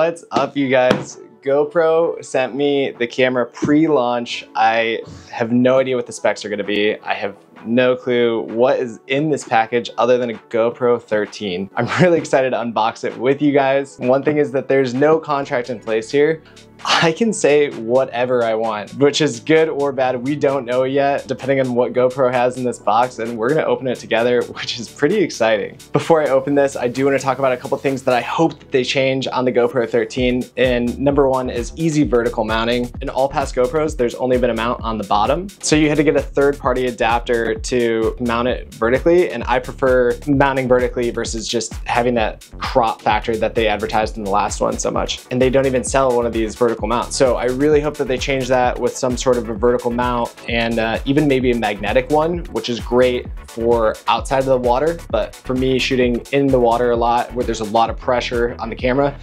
What's up, you guys? GoPro sent me the camera pre-launch. I have no idea what the specs are going to be. I have no clue what is in this package other than a GoPro 13. I'm really excited to unbox it with you guys. One thing is that there's no contract in place here. I can say whatever I want, which is good or bad. We don't know yet, depending on what GoPro has in this box, and we're gonna open it together, which is pretty exciting. Before I open this, I do wanna talk about a couple things that I hope that they change on the GoPro 13. And number one is easy vertical mounting. In all past GoPros, there's only been a mount on the bottom. So you had to get a third-party adapter to mount it vertically, and I prefer mounting vertically versus just having that crop factor that they advertised in the last one so much. And they don't even sell one of these vertical mount. So I really hope that they change that with some sort of a vertical mount and even maybe a magnetic one, which is great for outside of the water. But for me, shooting in the water a lot, where there's a lot of pressure on the camera,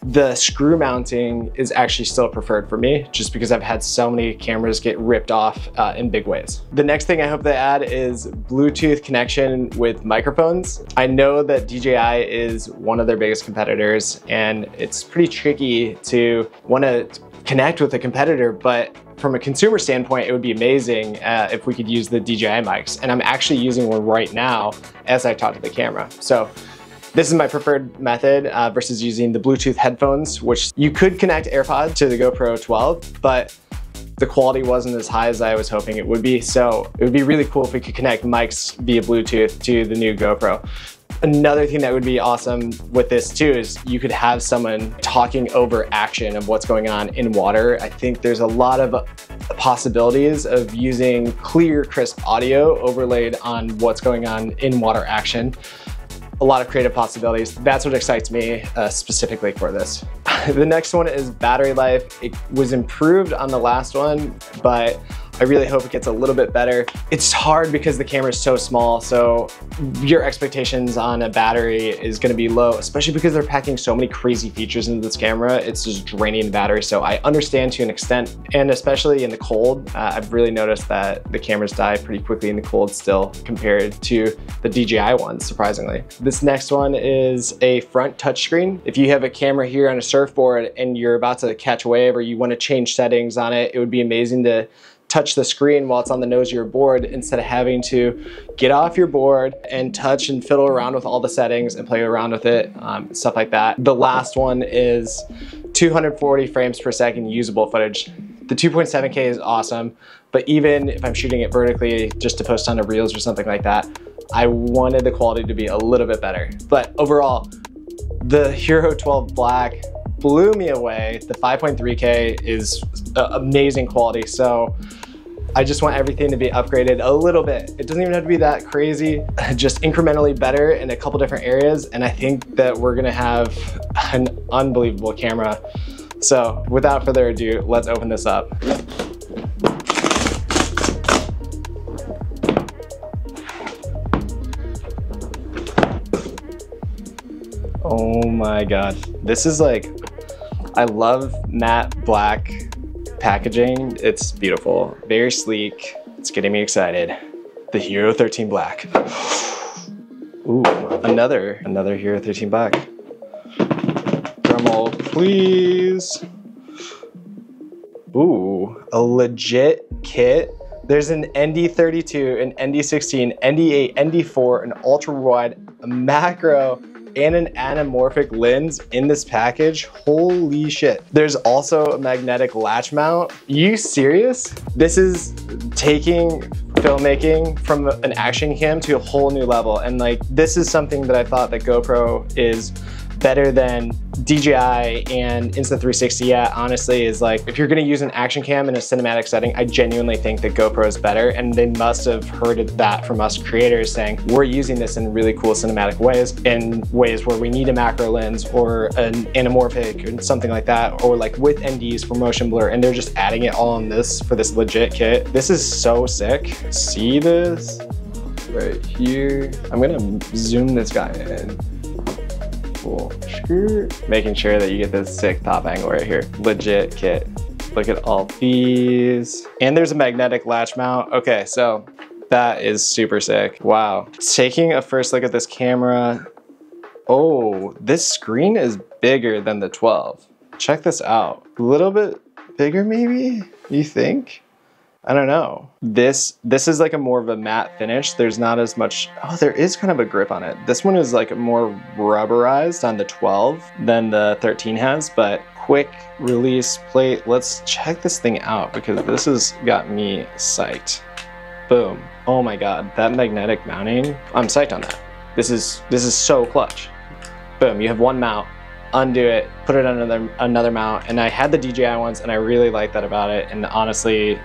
the screw mounting is actually still preferred for me, just because I've had so many cameras get ripped off in big ways. The next thing I hope they add is Bluetooth connection with microphones. I know that DJI is one of their biggest competitors, and it's pretty tricky to want to connect with a competitor, but from a consumer standpoint, it would be amazing if we could use the DJI mics. And I'm actually using one right now as I talk to the camera. So this is my preferred method versus using the Bluetooth headphones, which you could connect AirPods to the GoPro 12, but the quality wasn't as high as I was hoping it would be. So it would be really cool if we could connect mics via Bluetooth to the new GoPro. Another thing that would be awesome with this too is you could have someone talking over action of what's going on in water. I think there's a lot of possibilities of using clear, crisp audio overlaid on what's going on in water action. A lot of creative possibilities. That's what excites me specifically for this. The next one is battery life. It was improved on the last one, but I really hope it gets a little bit better. It's hard because the camera is so small, so your expectations on a battery is gonna be low, especially because they're packing so many crazy features into this camera. It's just draining the battery, so I understand to an extent, and especially in the cold, I've really noticed that the cameras die pretty quickly in the cold still compared to the DJI ones, surprisingly. This next one is a front touchscreen. If you have a camera here on a surfboard and you're about to catch a wave or you wanna change settings on it, it would be amazing to touch the screen while it's on the nose of your board instead of having to get off your board and touch and fiddle around with all the settings and play around with it, stuff like that. The last one is 240 frames per second usable footage. The 2.7K is awesome, but even if I'm shooting it vertically just to post on the reels or something like that, I wanted the quality to be a little bit better. But overall, the Hero 12 Black blew me away. The 5.3K is amazing quality, so I just want everything to be upgraded a little bit. It doesn't even have to be that crazy, just incrementally better in a couple different areas, and I think that we're gonna have an unbelievable camera. So without further ado, let's open this up. Oh my God, this is like, I love matte black packaging. It's beautiful, very sleek. It's getting me excited. The Hero 13 Black. Ooh, another Hero 13 Black. Drum roll, please. Ooh, a legit kit. There's an ND32, an ND16, ND8, ND4, an ultra wide, a macro, and an anamorphic lens in this package. Holy shit. There's also a magnetic latch mount. You serious? This is taking filmmaking from an action cam to a whole new level. And like, this is something that I thought that GoPro is better than DJI and Insta360 at, honestly, is like, if you're gonna use an action cam in a cinematic setting, I genuinely think that GoPro is better, and they must have heard that from us creators saying, we're using this in really cool cinematic ways, in ways where we need a macro lens or an anamorphic or something like that, or like with NDs for motion blur, and they're just adding it all on this for this legit kit. This is so sick. See this? Right here. I'm gonna zoom this guy in. Cool. Making sure that you get this sick top angle right here. Legit kit. Look at all these. And there's a magnetic latch mount. Okay, so that is super sick. Wow. Taking a first look at this camera. Oh, this screen is bigger than the 12. Check this out. A little bit bigger maybe, you think? I don't know. This is like a more of a matte finish. There's not as much, oh, there is kind of a grip on it. This one is like more rubberized on the 12 than the 13 has, but quick release plate. Let's check this thing out because this has got me psyched. Boom. Oh my God, that magnetic mounting. I'm psyched on that. This is so clutch. Boom, you have one mount, undo it, put it on another mount, and I had the DJI ones and I really like that about it, and honestly,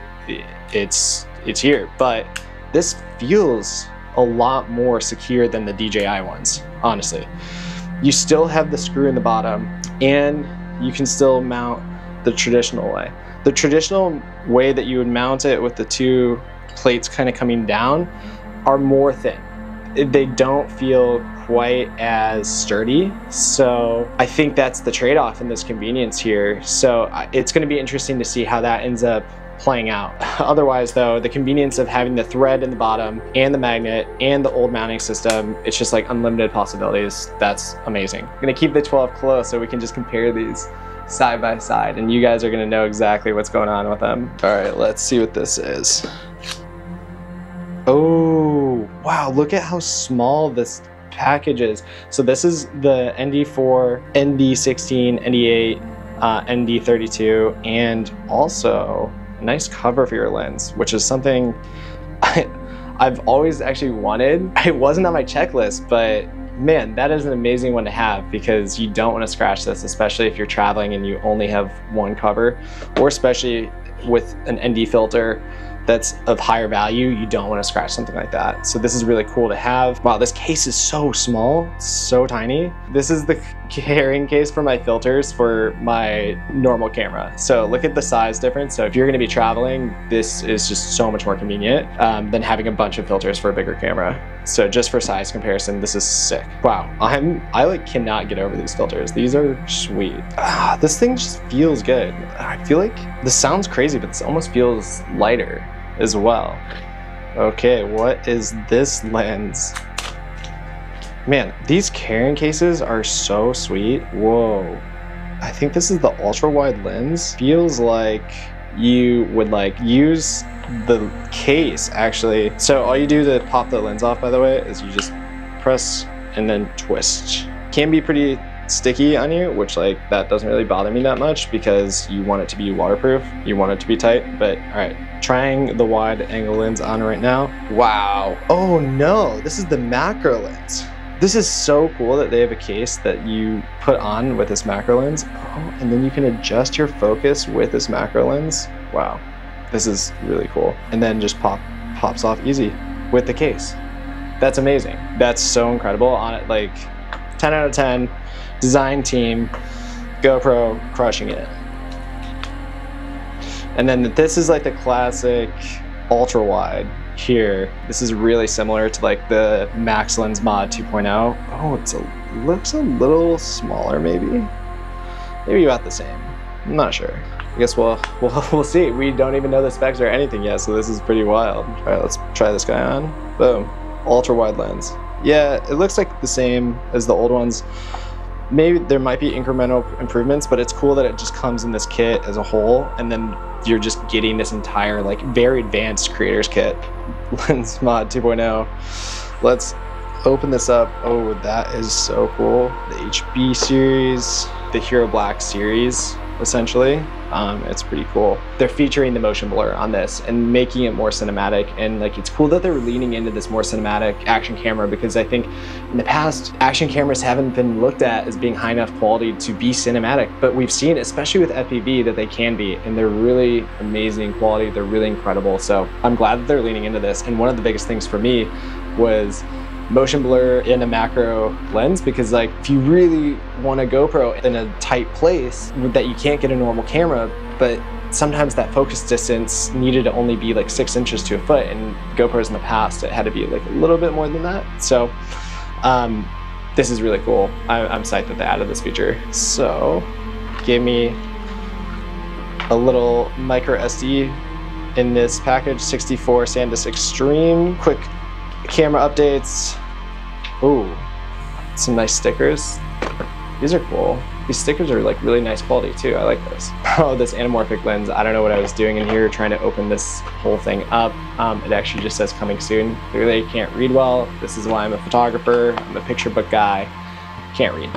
it's here, but this feels a lot more secure than the DJI ones, honestly. You still have the screw in the bottom and you can still mount the traditional way. The traditional way that you would mount it with the two plates kind of coming down are more thin. They don't feel quite as sturdy. So I think that's the trade-off in this convenience here. So it's going to be interesting to see how that ends up playing out. Otherwise though, the convenience of having the thread in the bottom and the magnet and the old mounting system, it's just like unlimited possibilities. That's amazing. I'm gonna keep the 12 close so we can just compare these side by side and you guys are gonna know exactly what's going on with them. All right, let's see what this is. Oh, wow, look at how small this package is. So this is the ND4, ND16, ND8, ND32, and also a nice cover for your lens, which is something I've always actually wanted. It wasn't on my checklist, but man, that is an amazing one to have because you don't want to scratch this, especially if you're traveling and you only have one cover, or especially with an ND filter that's of higher value, you don't want to scratch something like that. So this is really cool to have. Wow, this case is so small, so tiny. This is the carrying case for my filters for my normal camera. So look at the size difference. So if you're gonna be traveling, this is just so much more convenient than having a bunch of filters for a bigger camera. So just for size comparison, this is sick. Wow, I like cannot get over these filters. These are sweet. This thing just feels good. I feel like this sounds crazy, but this almost feels lighter as well. Okay, what is this lens? Man, these carrying cases are so sweet. Whoa. I think this is the ultra wide lens. Feels like you would like use the case actually. So all you do to pop the lens off, by the way, is you just press and then twist. Can be pretty sticky on you, which like that doesn't really bother me that much because you want it to be waterproof, you want it to be tight. But all right, trying the wide angle lens on right now. Wow. Oh no, this is the macro lens. This is so cool that they have a case that you put on with this macro lens. Oh, and then you can adjust your focus with this macro lens. Wow, this is really cool. And then just pops off easy with the case. That's amazing. That's so incredible. On it, like 10 out of 10. Design team, GoPro crushing it. And then this is like the classic ultra wide here. This is really similar to like the Max Lens Mod 2.0. Oh, looks a little smaller maybe about the same. I'm not sure. I guess we'll see. We don't even know the specs or anything yet, so this is pretty wild. All right, let's try this guy on. Boom, ultra wide lens. Yeah, it looks like the same as the old ones. Maybe there might be incremental improvements, but it's cool that it just comes in this kit as a whole, and then you're just getting this entire like very advanced creators kit. Lens Mod 2.0. Let's open this up. Oh, that is so cool. The HB series, the Hero Black series, essentially. It's pretty cool. They're featuring the motion blur on this and making it more cinematic, and like it's cool that they're leaning into this more cinematic action camera, because I think in the past action cameras haven't been looked at as being high enough quality to be cinematic, but we've seen, especially with FPV, that they can be, and they're really amazing quality. They're really incredible. So I'm glad that they're leaning into this. And one of the biggest things for me was motion blur in a macro lens, because like if you really want a GoPro in a tight place that you can't get a normal camera, but sometimes that focus distance needed to only be like 6 inches to a foot, and GoPros in the past it had to be like a little bit more than that. So this is really cool. I'm psyched that they added this feature. So gave me a little micro SD in this package, 64 SanDisk Extreme. Quick camera updates. Ooh, Some nice stickers. These are cool. These stickers are like really nice quality too. I like this. Oh, this anamorphic lens. I don't know what I was doing in here trying to open this whole thing up. It actually just says coming soon. Clearly I can't read well. This is why I'm a photographer. I'm a picture book guy. Can't read.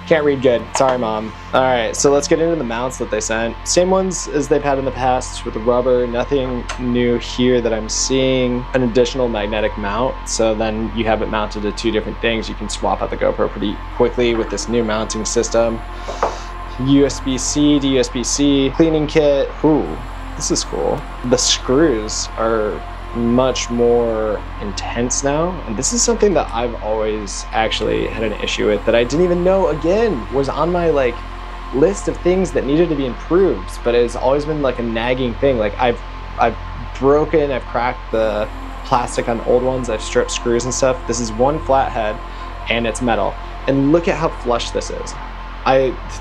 Can't read good. Sorry, Mom. All right, so let's get into the mounts that they sent. Same ones as they've had in the past with the rubber. Nothing new here that I'm seeing. An additional magnetic mount. So then you have it mounted to 2 different things. You can swap out the GoPro pretty quickly with this new mounting system. USB-C to USB-C cleaning kit. Ooh, this is cool. The screws are much more intense now, and this is something that I've always actually had an issue with that I didn't even know again was on my like list of things that needed to be improved, but it's always been like a nagging thing. Like I've broken, I've cracked the plastic on old ones, I've stripped screws and stuff. This is one flat head and it's metal, and look at how flush this is.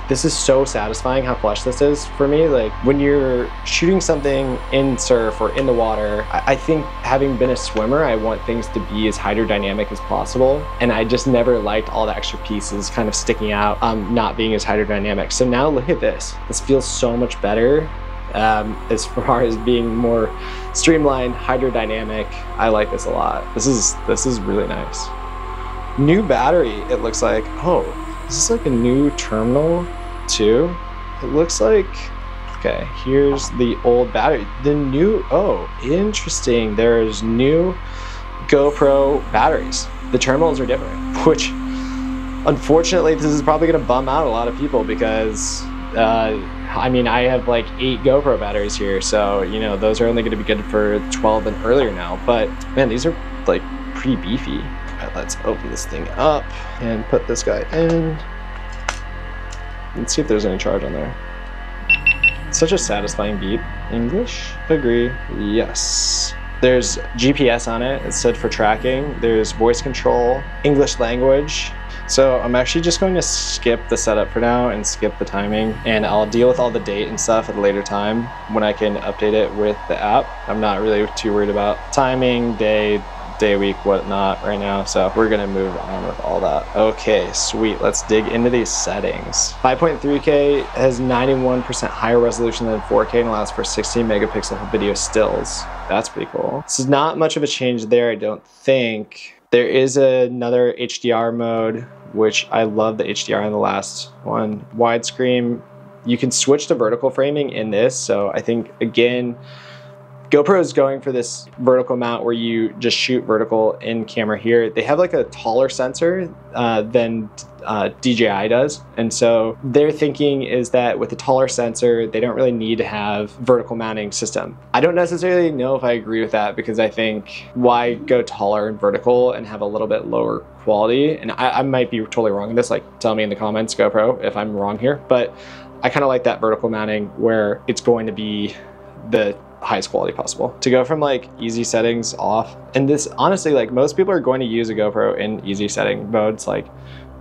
This is so satisfying how flush this is for me. Like when you're shooting something in surf or in the water, I think having been a swimmer, I want things to be as hydrodynamic as possible. And I just never liked all the extra pieces kind of sticking out, not being as hydrodynamic. So now look at this. This feels so much better as far as being more streamlined, hydrodynamic. I like this a lot. This is really nice. New battery, it looks like. Oh. Is this like a new terminal too? It looks like, okay, here's the old battery. The new, oh, interesting. There's new GoPro batteries. The terminals are different, which unfortunately, this is probably gonna bum out a lot of people because, I mean, I have like 8 GoPro batteries here. So, you know, those are only gonna be good for 12 and earlier now. But man, these are like pretty beefy. All right, let's open this thing up and put this guy in. Let's see if there's any charge on there. Such a satisfying beep. English? Agree. Yes. There's GPS on it. It's set for tracking. There's voice control, English language. So I'm actually just going to skip the setup for now and skip the timing, and I'll deal with all the date and stuff at a later time when I can update it with the app. I'm not really too worried about timing, day, week, whatnot right now, so we're gonna move on with all that. Okay, sweet. Let's dig into these settings. 5.3K has 91% higher resolution than 4K and allows for 16 megapixel video stills. That's pretty cool. This is not much of a change there, I don't think. There is another HDR mode, which I love the HDR on the last one. Widescreen. You can switch to vertical framing in this, so I think, again, GoPro is going for this vertical mount where you just shoot vertical in camera here. They have like a taller sensor than DJI does. And so their thinking is that with a taller sensor, they don't really need to have vertical mounting system. I don't necessarily know if I agree with that, because I think why go taller and vertical and have a little bit lower quality? And I might be totally wrong in this, like tell me in the comments, GoPro, if I'm wrong here. But I kind of like that vertical mounting where it's going to be the highest quality possible. To go from like easy settings off, and this honestly, like most people are going to use a GoPro in easy setting modes. Like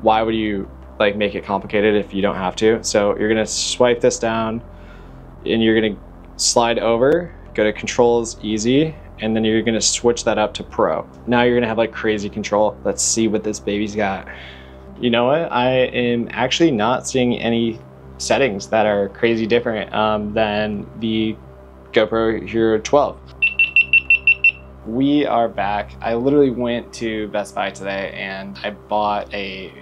why would you like make it complicated if you don't have to? So you're gonna swipe this down and you're gonna slide over, go to controls, easy, and then you're gonna switch that up to pro. Now you're gonna have like crazy control. Let's see what this baby's got. You know what? I am actually not seeing any settings that are crazy different than the GoPro Hero 12. We are back. I literally went to Best Buy today and I bought a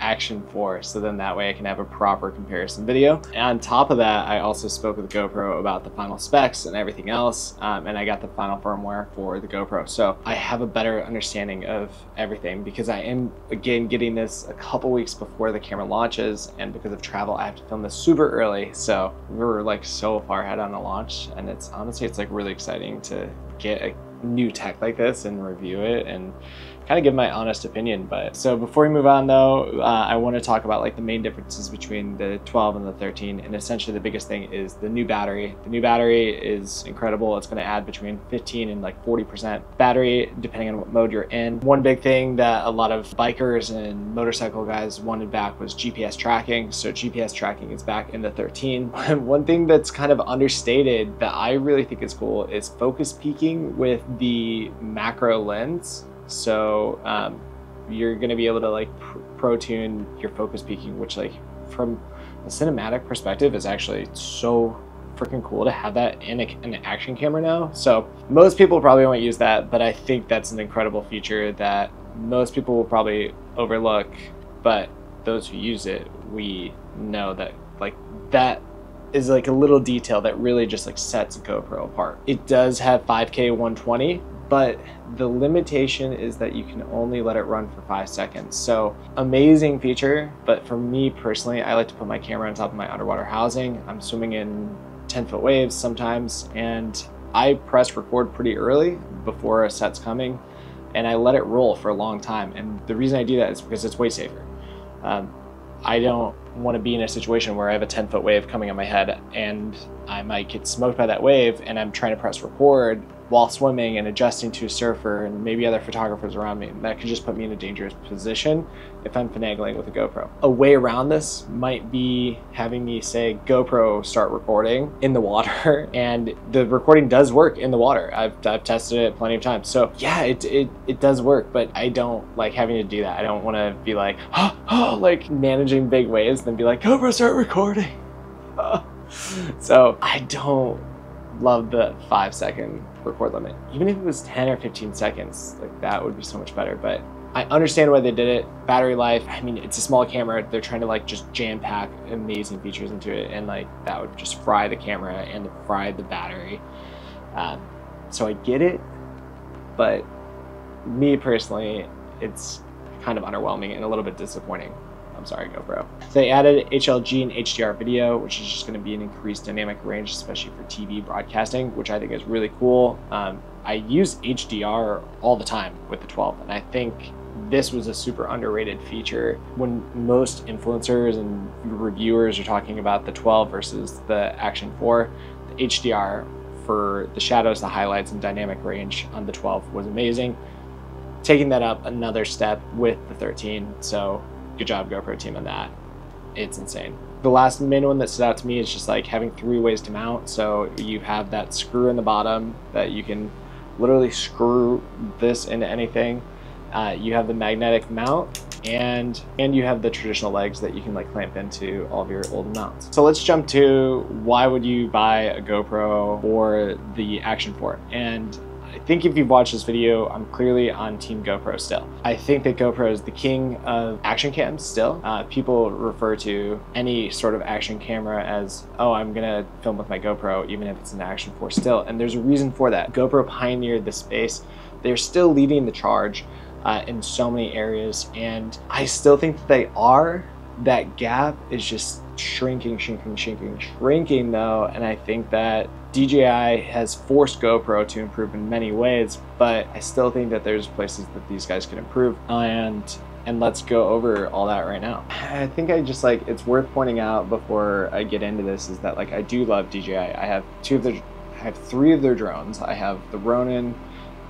Action 4, so then that way I can have a proper comparison video. And on top of that, I also spoke with GoPro about the final specs and everything else, and I got the final firmware for the GoPro. So I have a better understanding of everything, because I am, again, getting this a couple weeks before the camera launches, and because of travel, I have to film this super early. So we're like so far ahead on the launch, and it's honestly, it's like really exciting to get a new tech like this and review it and kind of give my honest opinion. But so before we move on though, I want to talk about like the main differences between the 12 and the 13, and essentially the biggest thing is the new battery. The new battery is incredible. It's going to add between 15 and like 40% battery depending on what mode you're in. One big thing that a lot of bikers and motorcycle guys wanted back was GPS tracking. So GPS tracking is back in the 13. One thing that's kind of understated that I really think is cool is focus peaking with the macro lens. So you're going to be able to like pro tune your focus peaking, which like from a cinematic perspective is actually so freaking cool to have that in an action camera now. So most people probably won't use that, but I think that's an incredible feature that most people will probably overlook, but those who use it, we know that like that is like a little detail that really just like sets GoPro apart. It does have 5K 120, but the limitation is that you can only let it run for 5 seconds. So amazing feature, but for me personally, I like to put my camera on top of my underwater housing. I'm swimming in 10-foot waves sometimes, and I press record pretty early before a set's coming, and I let it roll for a long time. And the reason I do that is because it's way safer. I don't want to be in a situation where I have a 10-foot wave coming on my head and I might get smoked by that wave, and I'm trying to press record while swimming and adjusting to a surfer and maybe other photographers around me. That could just put me in a dangerous position if I'm finagling with a GoPro. A way around this might be having me say, GoPro start recording in the water, and the recording does work in the water. I've tested it plenty of times. So yeah, it does work, but I don't like having to do that. I don't want to be like, like managing big waves, then be like, GoPro start recording. So I don't love the 5-second record limit. Even if it was 10 or 15 seconds, like that would be so much better. But I understand why they did it. Battery life, I mean, it's a small camera. They're trying to like just jam pack amazing features into it, and like that would just fry the camera and fry the battery. So I get it, but me personally, it's kind of underwhelming and a little bit disappointing. I'm sorry, GoPro. They added HLG and HDR video, which is just going to be an increased dynamic range, especially for TV broadcasting, which I think is really cool. I use HDR all the time with the 12, and I think this was a super underrated feature. When most influencers and reviewers are talking about the 12 versus the Action 4, the HDR for the shadows, the highlights, and dynamic range on the 12 was amazing. Taking that up another step with the 13, so good job, GoPro team, on that. It's insane. The last main one that stood out to me is just like having 3 ways to mount. So you have that screw in the bottom that you can literally screw this into anything. You have the magnetic mount, and you have the traditional legs that you can like clamp into all of your old mounts. So let's jump to why would you buy a GoPro or the Action 4? And I think if you've watched this video, I'm clearly on Team GoPro still. I think that GoPro is the king of action cams still. People refer to any sort of action camera as, oh, I'm gonna film with my GoPro, even if it's an Action 4 still. And there's a reason for that. GoPro pioneered the space. They're still leading the charge in so many areas, and I still think that they are. That gap is just shrinking though, and I think that DJI has forced GoPro to improve in many ways, but I still think that there's places that these guys can improve, and let's go over all that right now. I think I just like, it's worth pointing out before I get into this is that like I do love DJI. I have 3 of their drones. I have the Ronin.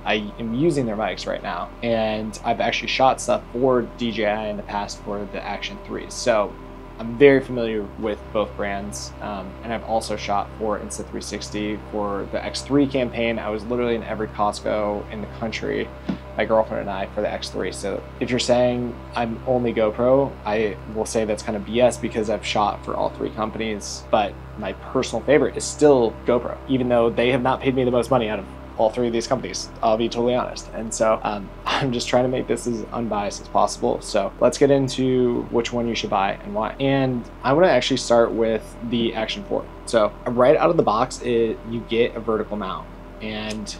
I am using their mics right now, and I've actually shot stuff for DJI in the past for the Action 3. So I'm very familiar with both brands, and I've also shot for Insta360 for the X3 campaign. I was literally in every Costco in the country, my girlfriend and I, for the X3. So if you're saying I'm only GoPro, I will say that's kind of BS because I've shot for all 3 companies, but my personal favorite is still GoPro, even though they have not paid me the most money out of all 3 of these companies, I'll be totally honest. And so I'm just trying to make this as unbiased as possible. So let's get into which one you should buy and why. And I want to actually start with the Action 4. So right out of the box, you get a vertical mount, and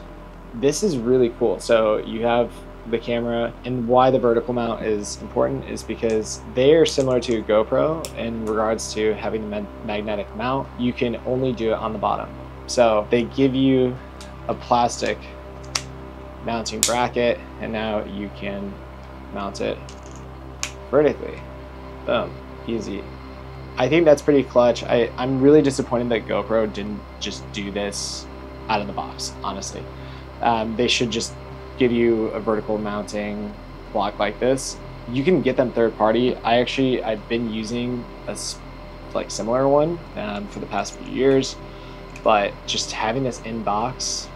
this is really cool. So you have the camera, and why the vertical mount is important is because they are similar to GoPro in regards to having the magnetic mount. You can only do it on the bottom. So they give you a plastic mounting bracket, and now you can mount it vertically. Boom, easy. I think that's pretty clutch. I'm really disappointed that GoPro didn't just do this out of the box, honestly. They should just give you a vertical mounting block like this. You can get them third party. I've been using a like similar one for the past few years, but just having this in box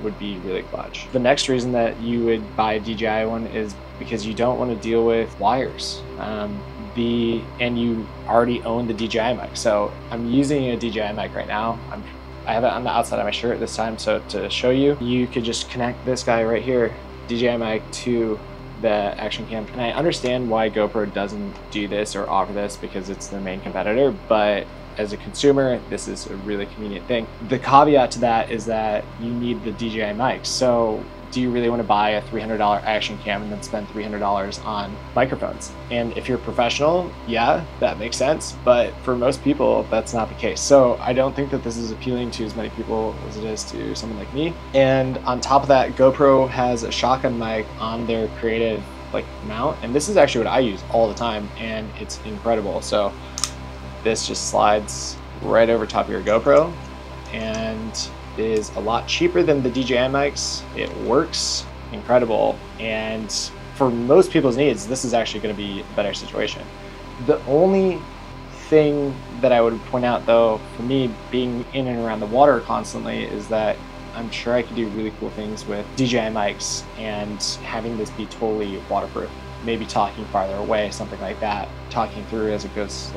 would be really clutch. The next reason that you would buy a DJI one is because you don't want to deal with wires. And you already own the DJI mic. So I'm using a DJI mic right now. I have it on the outside of my shirt this time. So to show you, you could just connect this guy right here, DJI mic, to the action cam. And I understand why GoPro doesn't do this or offer this because it's their main competitor, but as a consumer, this is a really convenient thing. The caveat to that is that you need the DJI mic. So do you really want to buy a $300 action cam and then spend $300 on microphones? And if you're professional, yeah, that makes sense. But for most people, that's not the case. So I don't think that this is appealing to as many people as it is to someone like me. And on top of that, GoPro has a shotgun mic on their creative mount. And this is actually what I use all the time, and it's incredible. So this just slides right over top of your GoPro and is a lot cheaper than the DJI mics. It works incredible, and for most people's needs, this is actually going to be a better situation. The only thing that I would point out, though, for me being in and around the water constantly, is that I'm sure I could do really cool things with DJI mics and having this be totally waterproof. Maybe talking farther away, something like that, talking through as it goes,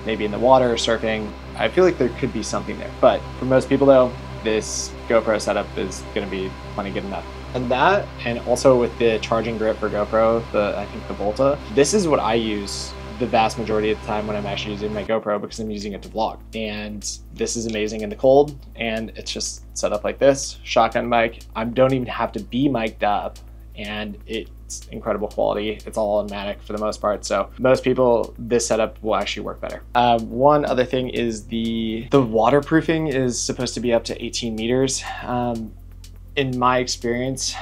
maybe in the water, surfing. I feel like there could be something there, but for most people though, this GoPro setup is going to be plenty good enough. And that, and also with the charging grip for GoPro, I think the Volta, this is what I use the vast majority of the time when I'm actually using my GoPro, because I'm using it to vlog. And this is amazing in the cold, and it's just set up like this, shotgun mic. I don't even have to be mic'd up, and it's incredible quality. It's all automatic for the most part. So most people, this setup will actually work better. One other thing is the waterproofing is supposed to be up to 18 meters. In my experience,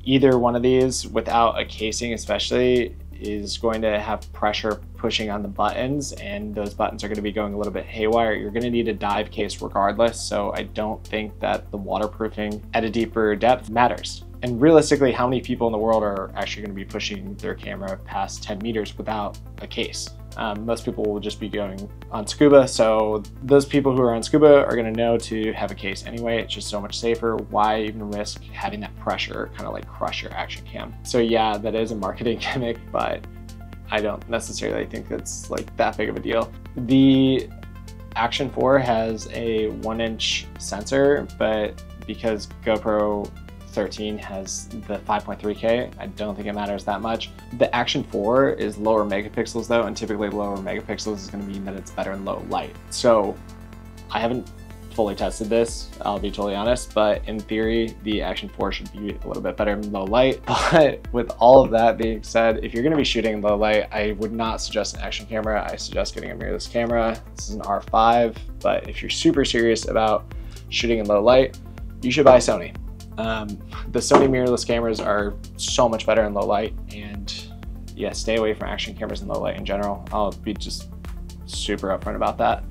either one of these without a casing especially is going to have pressure pushing on the buttons, and those buttons are going to be going a little bit haywire. You're going to need a dive case regardless. So I don't think that the waterproofing at a deeper depth matters. And realistically, how many people in the world are actually going to be pushing their camera past 10 meters without a case? Most people will just be going on scuba. So those people who are on scuba are going to know to have a case anyway. It's just so much safer. Why even risk having that pressure kind of crush your action cam? So yeah, that is a marketing gimmick, but I don't necessarily think it's that big of a deal. The Action 4 has a 1-inch sensor, but because GoPro 13 has the 5.3K, I don't think it matters that much. The Action 4 is lower megapixels though, and typically lower megapixels is going to mean that it's better in low light. So I haven't fully tested this, I'll be totally honest, but in theory, the Action 4 should be a little bit better in low light. But with all of that being said, if you're going to be shooting in low light, I would not suggest an action camera. I suggest getting a mirrorless camera. This is an R5, but if you're super serious about shooting in low light, you should buy Sony. The Sony mirrorless cameras are so much better in low light, and yeah, stay away from action cameras in low light in general. I'll be just super upfront about that.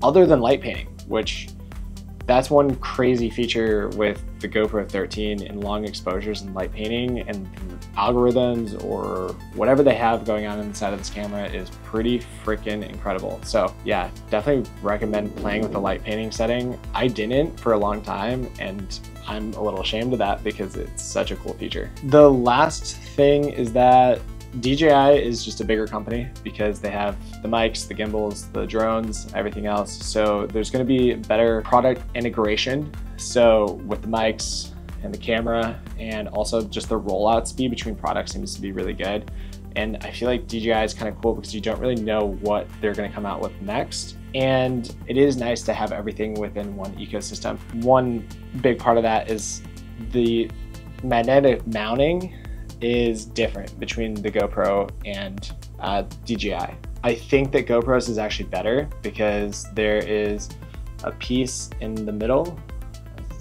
Other than light painting, which that's one crazy feature with the GoPro 13 in long exposures and light painting, and algorithms or whatever they have going on inside of this camera is pretty freaking incredible. So yeah, definitely recommend playing with the light painting setting. I didn't for a long time, and I'm a little ashamed of that because it's such a cool feature. The last thing is that DJI is just a bigger company because they have the mics, the gimbals, the drones, everything else. So there's going to be better product integration. So with the mics and the camera, and also just the rollout speed between products seems to be really good. And I feel like DJI is kind of cool because you don't really know what they're going to come out with next. And it is nice to have everything within one ecosystem. One big part of that is the magnetic mounting is different between the GoPro and DJI. I think that GoPro's is actually better because there is a piece in the middle.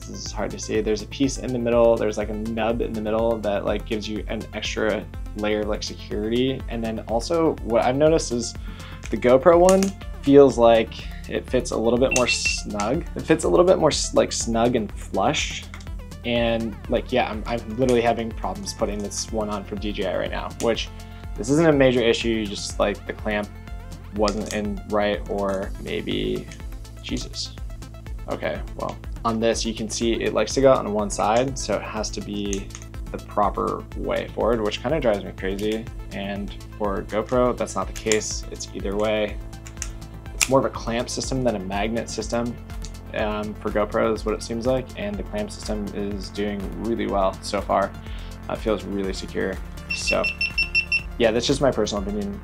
This is hard to see. There's a piece in the middle. There's a nub in the middle that gives you an extra layer of security. And then also what I've noticed is the GoPro one feels like it fits a little bit more snug. It fits a little bit more snug and flush. And yeah, I'm literally having problems putting this one on from DJI right now, which this isn't a major issue, just the clamp wasn't in right, or maybe, Jesus. Okay, well, on this you can see it likes to go on one side, so it has to be the proper way forward, which kind of drives me crazy. And for GoPro, that's not the case. It's either way. It's more of a clamp system than a magnet system for GoPro is what it seems like. And the clamp system is doing really well so far. It feels really secure. So yeah, that's just my personal opinion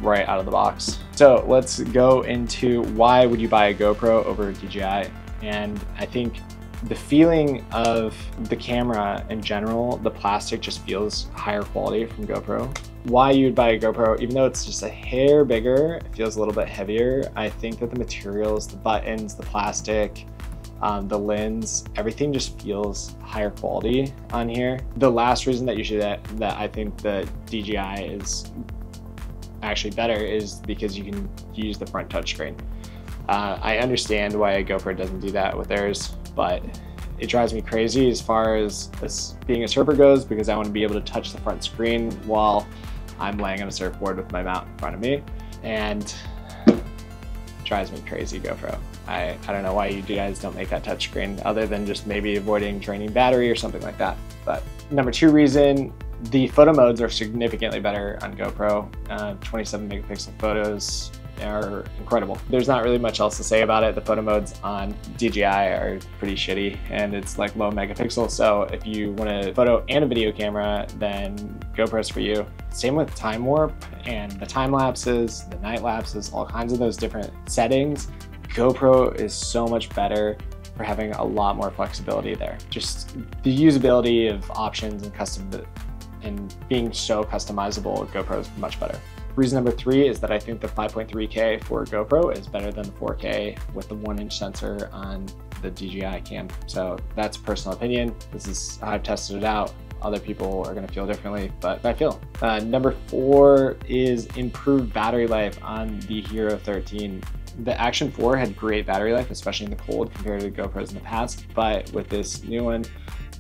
right out of the box. So let's go into why would you buy a GoPro over a DJI? And I think the feeling of the camera in general, the plastic just feels higher quality from GoPro. Why you'd buy a GoPro, even though it's just a hair bigger, it feels a little bit heavier. I think that the materials, the buttons, the plastic, the lens, everything just feels higher quality on here. The last reason that you should, that I think the DJI is actually better is because you can use the front touchscreen. I understand why a GoPro doesn't do that with theirs, but it drives me crazy as far as being a surfer goes, because I want to be able to touch the front screen while I'm laying on a surfboard with my mount in front of me, and it drives me crazy, GoPro. I don't know why you guys don't make that touchscreen, other than just maybe avoiding draining battery or something like that. But number two reason, the photo modes are significantly better on GoPro. 27 megapixel photos are incredible. There's not really much else to say about it. The photo modes on DJI are pretty shitty, and it's like low megapixel. So if you want a photo and a video camera, then GoPro's for you. Same with time warp and the time lapses, the night lapses, all kinds of those different settings. GoPro is so much better for having a lot more flexibility there. Just the usability of options and and being so customizable, GoPro is much better. Reason number three is that I think the 5.3K for GoPro is better than the 4K with the 1-inch sensor on the DJI cam. So that's personal opinion. This is how I've tested it out. Other people are gonna feel differently, but I feel. Number four is improved battery life on the Hero 13. The Action 4 had great battery life, especially in the cold compared to the GoPros in the past, but with this new one,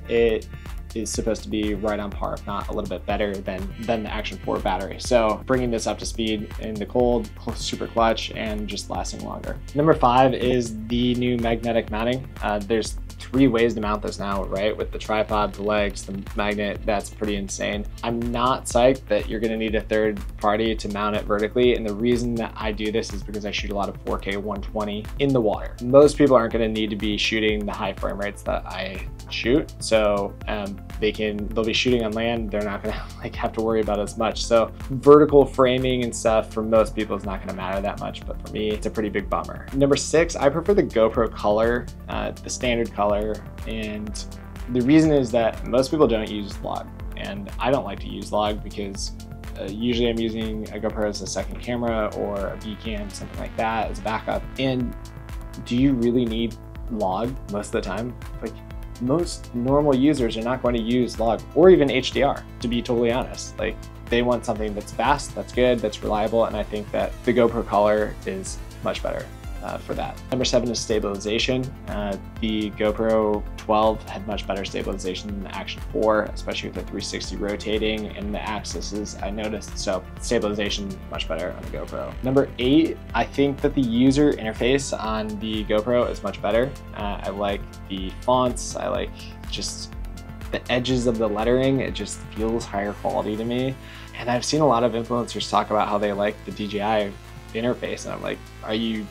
it is supposed to be right on par, if not a little bit better than the Action 4 battery. So bringing this up to speed in the cold, super clutch, and just lasting longer. Number five is the new magnetic mounting. There's 3 ways to mount this now, right? With the tripod, the legs, the magnet, that's pretty insane. I'm not psyched that you're gonna need a third party to mount it vertically. And the reason that I do this is because I shoot a lot of 4K 120 in the water. Most people aren't gonna need to be shooting the high frame rates that I shoot. So they'll be shooting on land. They're not gonna like have to worry about as much. So vertical framing and stuff for most people is not gonna matter that much, but for me, it's a pretty big bummer. Number 6, I prefer the GoPro color, the standard color. And the reason is that most people don't use log, and I don't like to use log because usually I'm using a GoPro as a second camera or a V-cam, something like that, as a backup. And do you really need log most of the time? Like, most normal users are not going to use log or even HDR, to be totally honest. Like, they want something that's fast, that's good, that's reliable, and I think that the GoPro color is much better for that. Number 7 is stabilization. The GoPro 12 had much better stabilization than the Action 4, especially with the 360 rotating and the axes, I noticed. So stabilization much better on the GoPro. Number 8, I think that the user interface on the GoPro is much better. I like the fonts. I like just the edges of the lettering. It just feels higher quality to me. And I've seen a lot of influencers talk about how they like the DJI interface, and I'm like, are you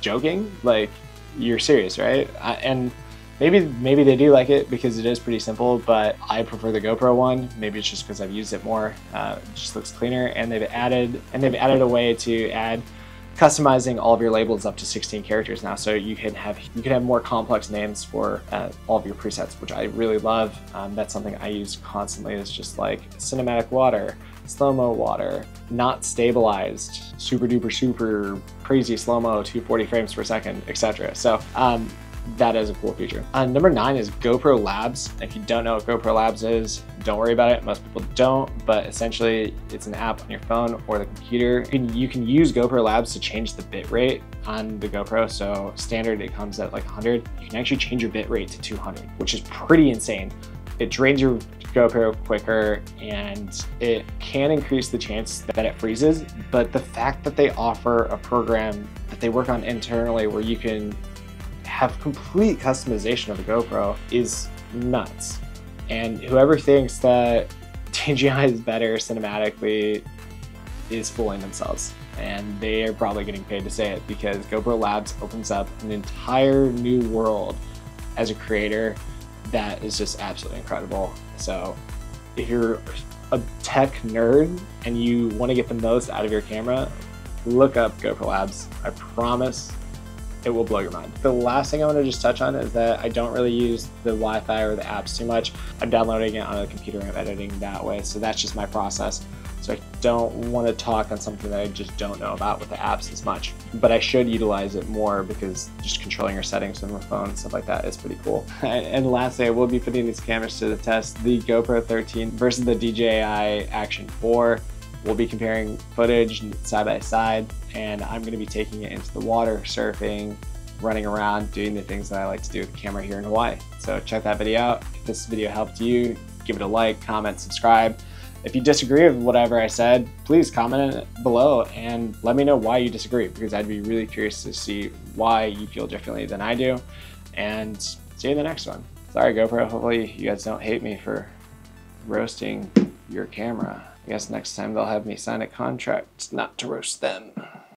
joking? Like, you're serious, right? And maybe they do like it because it is pretty simple, but I prefer the GoPro one. Maybe it's just because I've used it more. It just looks cleaner, and they've added a way to add customizing all of your labels up to 16 characters now, so you can have more complex names for all of your presets, which I really love. That's something I use constantly. It's just like cinematic water, slow-mo water, not stabilized, super duper super crazy slow-mo, 240 frames per second, etc. So that is a cool feature. Number 9 is GoPro Labs. If you don't know what GoPro Labs is, don't worry about it. Most people don't, but essentially it's an app on your phone or the computer. You can use GoPro Labs to change the bit rate on the GoPro. So standard, it comes at like 100. You can actually change your bit rate to 200, which is pretty insane. It drains your GoPro quicker, and it can increase the chance that it freezes. But the fact that they offer a program that they work on internally where you can have complete customization of the GoPro is nuts. And whoever thinks that DJI is better cinematically is fooling themselves. And they are probably getting paid to say it, because GoPro Labs opens up an entire new world as a creator that is just absolutely incredible. So if you're a tech nerd and you want to get the most out of your camera, look up GoPro Labs. I promise it will blow your mind. The last thing I want to just touch on is that I don't really use the Wi-Fi or the apps too much. I'm downloading it on a computer and I'm editing that way, so that's just my process. So I don't want to talk on something that I just don't know about with the apps as much. But I should utilize it more, because just controlling your settings on the phone and stuff like that is pretty cool. And lastly, I will be putting these cameras to the test. The GoPro 13 versus the DJI Action 4. We'll be comparing footage side by side, and I'm going to be taking it into the water, surfing, running around, doing the things that I like to do with the camera here in Hawaii. So check that video out. If this video helped you, give it a like, comment, subscribe. If you disagree with whatever I said, please comment it below and let me know why you disagree, because I'd be really curious to see why you feel differently than I do. And see you in the next one. Sorry, GoPro. Hopefully you guys don't hate me for roasting your camera. I guess next time they'll have me sign a contract not to roast them.